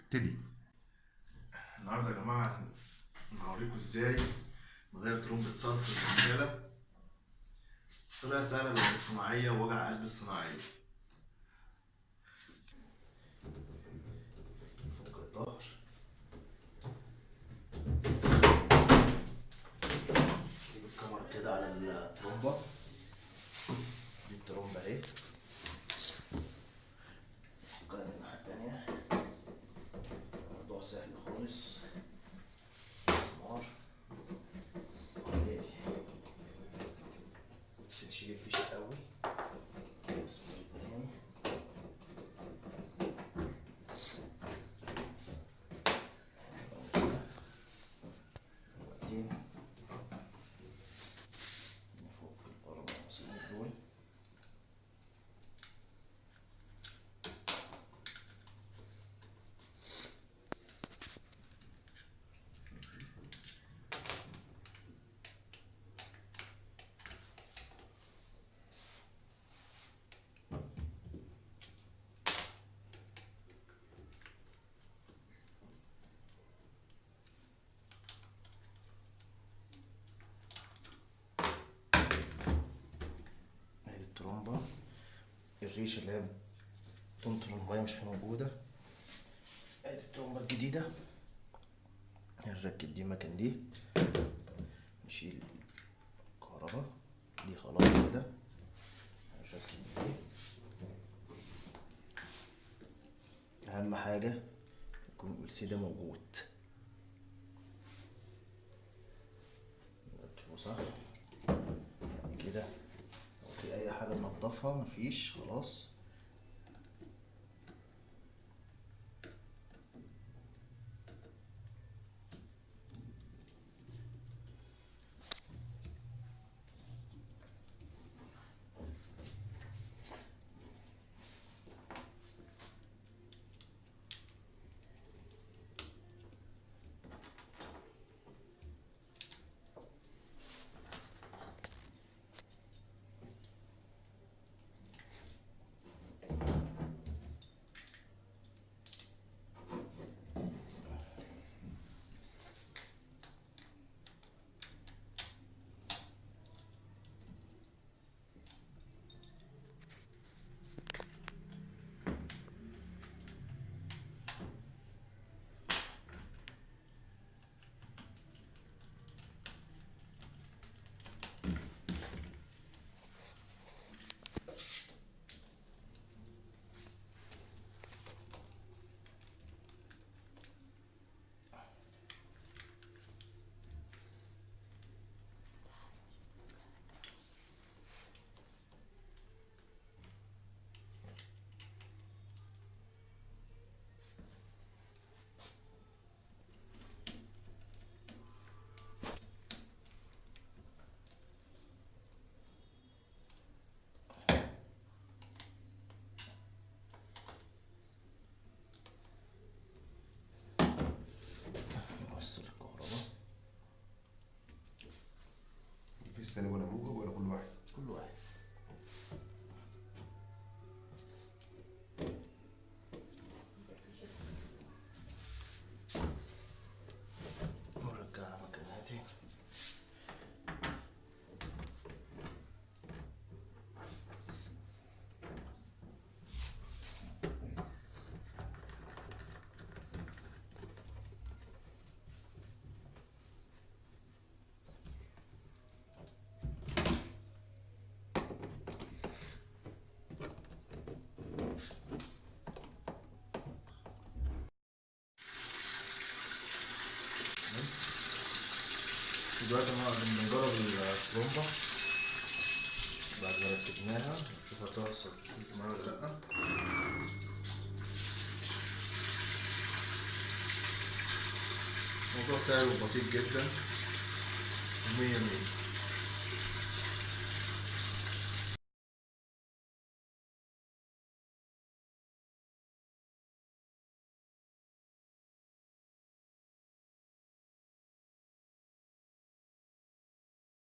ابتدي. النهارده يا جماعه هوريكم ازاي من غير ترومبة صرف الغسالة. طريقة سهلة بدل الصناعية ووجع قلب الصناعية. فك الظهر، جيب الكاميرا كده على الترومبة. دي الترومبة اهي، فكها من الناحية التانية. الموضوع سهل خالص. مسمار عادي، بس نشيل الفيش الأول. المسمار التاني، وبعدين نفك الأربع مسامير دول. ادي الترومبة، الريشة اللي هي بتنطر المية مش موجودة. ادي الترومبة الجديدة، هنركب دي مكان دي. نشيل الكهرباء دي خلاص كده. هنركب دي. أهم حاجة يكون السي ده موجود. نركبه صح كده. لو في أي حاجة ننضفها، مفيش، خلاص. نوصل الكهرباء. في الثاني ولا بوجه ولا كل واحد؟ كل واحد. ونرجعها مكانها تاني. دلوقتي بنجرب الترومبة بعد ما ركبناها، نشوف هتوصل معانا ولا لأ. الموضوع سهل وبسيط جدا ومية مية.